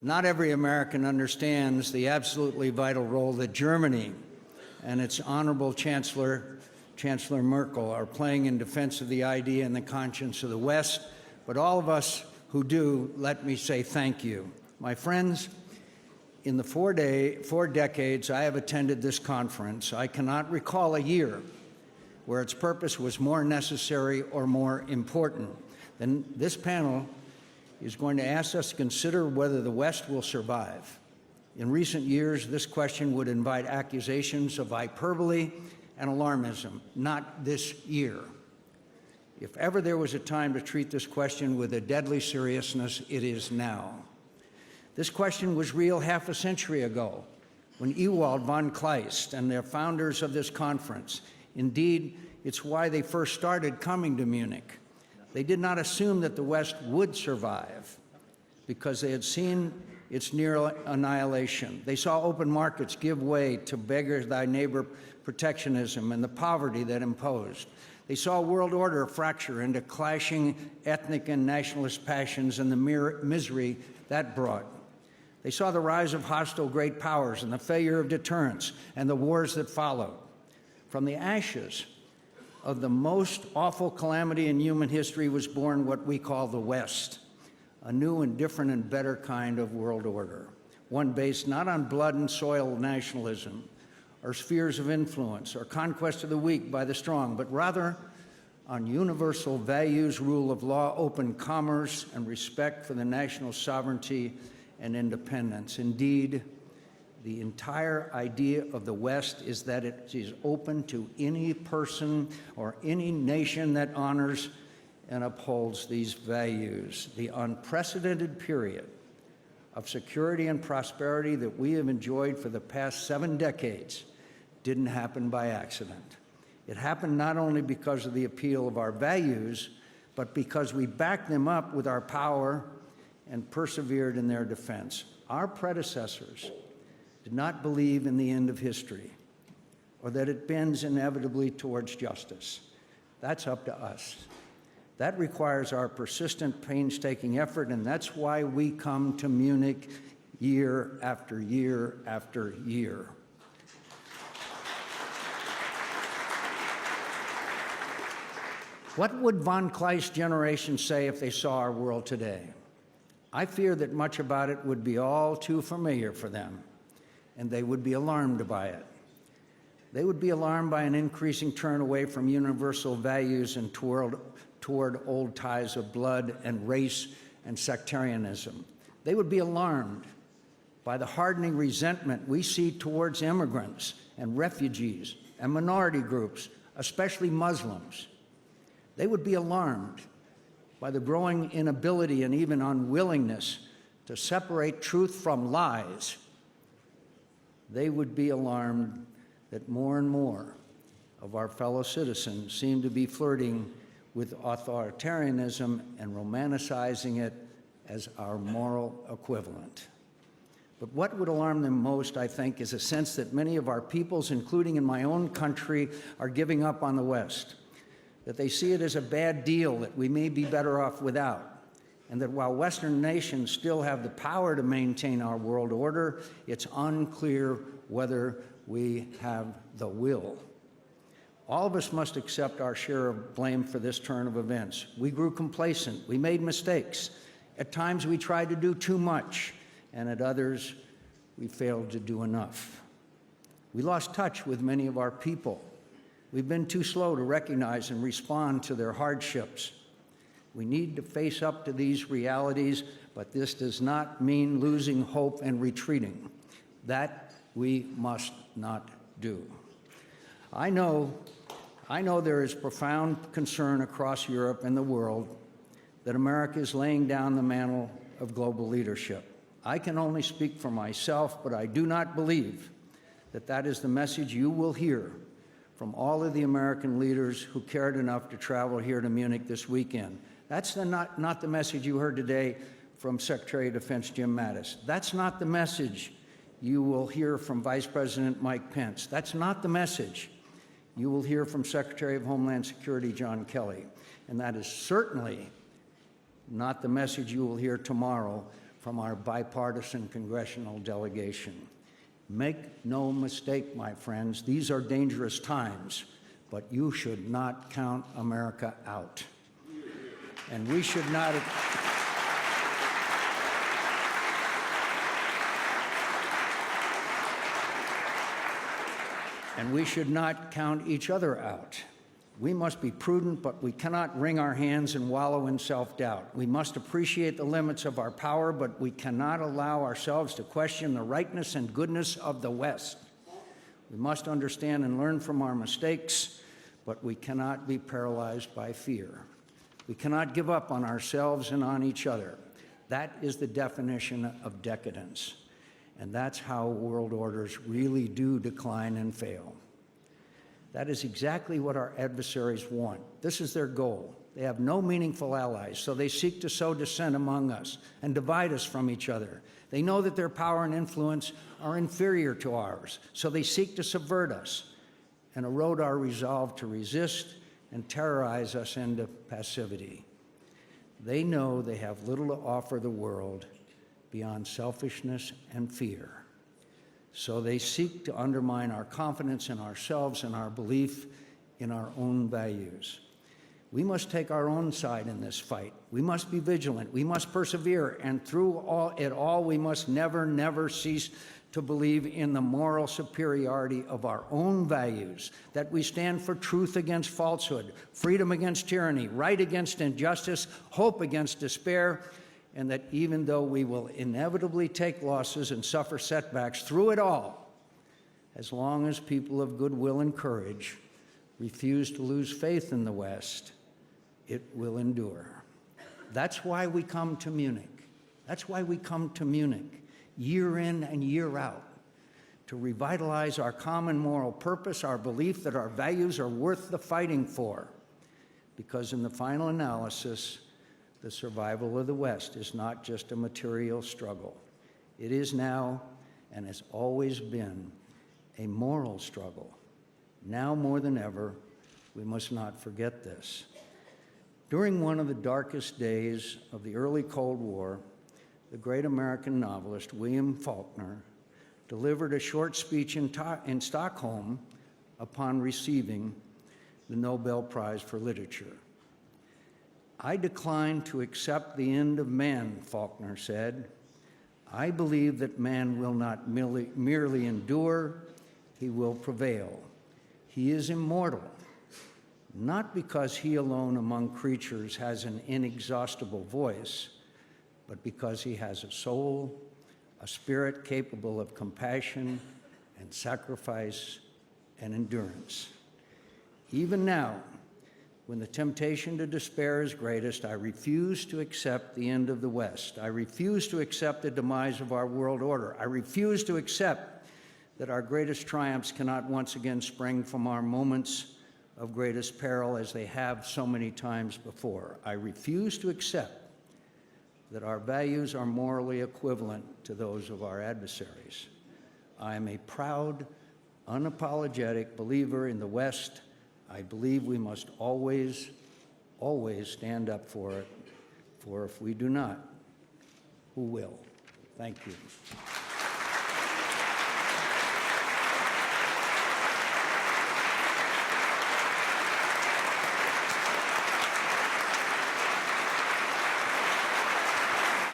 Not every American understands the absolutely vital role that Germany and its honorable Chancellor Merkel are playing in defense of the idea and the conscience of the West, but all of us who do, let me say thank you. My friends, in the 4 decades I have attended this conference, I cannot recall a year where its purpose was more necessary or more important than this panel is going to ask us to consider whether the West will survive. In recent years, this question would invite accusations of hyperbole and alarmism, not this year. If ever there was a time to treat this question with a deadly seriousness, it is now. This question was real half a century ago, when Ewald von Kleist and the founders of this conference, indeed, it's why they first started coming to Munich. They did not assume that the West would survive because they had seen its near annihilation. They saw open markets give way to beggar thy neighbor protectionism and the poverty that imposed. They saw a world order fracture into clashing ethnic and nationalist passions and the misery that brought. They saw the rise of hostile great powers and the failure of deterrence and the wars that followed. From the ashes of the most awful calamity in human history was born what we call the West, a new and different and better kind of world order, one based not on blood and soil nationalism or spheres of influence or conquest of the weak by the strong, but rather on universal values, rule of law, open commerce, and respect for the national sovereignty and independence. Indeed, the entire idea of the West is that it is open to any person or any nation that honors and upholds these values. The unprecedented period of security and prosperity that we have enjoyed for the past 7 decades didn't happen by accident. It happened not only because of the appeal of our values, but because we backed them up with our power and persevered in their defense. Our predecessors did not believe in the end of history or that it bends inevitably towards justice. That's up to us. That requires our persistent, painstaking effort, and that's why we come to Munich year after year after year. What would von Kleist's generation say if they saw our world today? I fear that much about it would be all too familiar for them, and they would be alarmed by it. They would be alarmed by an increasing turn away from universal values and toward old ties of blood and race and sectarianism. They would be alarmed by the hardening resentment we see towards immigrants and refugees and minority groups, especially Muslims. They would be alarmed by the growing inability and even unwillingness to separate truth from lies. They would be alarmed that more and more of our fellow citizens seem to be flirting with authoritarianism and romanticizing it as our moral equivalent. But what would alarm them most, I think, is a sense that many of our peoples, including in my own country, are giving up on the West, that they see it as a bad deal that we may be better off without, and that while Western nations still have the power to maintain our world order, it's unclear whether we have the will. All of us must accept our share of blame for this turn of events. We grew complacent. We made mistakes. At times we tried to do too much, and at others we failed to do enough. We lost touch with many of our people. We've been too slow to recognize and respond to their hardships. We need to face up to these realities, but this does not mean losing hope and retreating. That we must not do. I know there is profound concern across Europe and the world that America is laying down the mantle of global leadership. I can only speak for myself, but I do not believe that that is the message you will hear from all of the American leaders who cared enough to travel here to Munich this weekend. That's not the message you heard today from Secretary of Defense Jim Mattis. That's not the message you will hear from Vice President Mike Pence. That's not the message you will hear from Secretary of Homeland Security John Kelly. And that is certainly not the message you will hear tomorrow from from our bipartisan congressional delegation. Make no mistake, my friends, these are dangerous times, but you should not count America out. And we should not... And we should not count each other out. We must be prudent, but we cannot wring our hands and wallow in self-doubt. We must appreciate the limits of our power, but we cannot allow ourselves to question the rightness and goodness of the West. We must understand and learn from our mistakes, but we cannot be paralyzed by fear. We cannot give up on ourselves and on each other. That is the definition of decadence. And that's how world orders really do decline and fail. That is exactly what our adversaries want. This is their goal. They have no meaningful allies, so they seek to sow dissent among us and divide us from each other. They know that their power and influence are inferior to ours, so they seek to subvert us and erode our resolve to resist and terrorize us into passivity. They know they have little to offer the world beyond selfishness and fear. So they seek to undermine our confidence in ourselves and our belief in our own values. We must take our own side in this fight. We must be vigilant. We must persevere. And through it all, we must never, never cease to believe in the moral superiority of our own values, that we stand for truth against falsehood, freedom against tyranny, right against injustice, hope against despair, and that even though we will inevitably take losses and suffer setbacks through it all, as long as people of goodwill and courage refuse to lose faith in the West, it will endure. That's why we come to Munich. That's why we come to Munich, year in and year out, to revitalize our common moral purpose, our belief that our values are worth the fighting for. Because in the final analysis, the survival of the West is not just a material struggle. It is now, and has always been, a moral struggle. Now more than ever, we must not forget this. During one of the darkest days of the early Cold War, the great American novelist William Faulkner delivered a short speech in Stockholm upon receiving the Nobel Prize for Literature. "I decline to accept the end of man," Faulkner said. "I believe that man will not merely endure, he will prevail. He is immortal, not because he alone among creatures has an inexhaustible voice, but because he has a soul, a spirit capable of compassion and sacrifice and endurance. Even now, when the temptation to despair is greatest, I refuse to accept the end of the West. I refuse to accept the demise of our world order. I refuse to accept that our greatest triumphs cannot once again spring from our moments of greatest peril as they have so many times before. I refuse to accept that our values are morally equivalent to those of our adversaries. I am a proud, unapologetic believer in the West. I believe we must always, always stand up for it, for if we do not, who will? Thank you.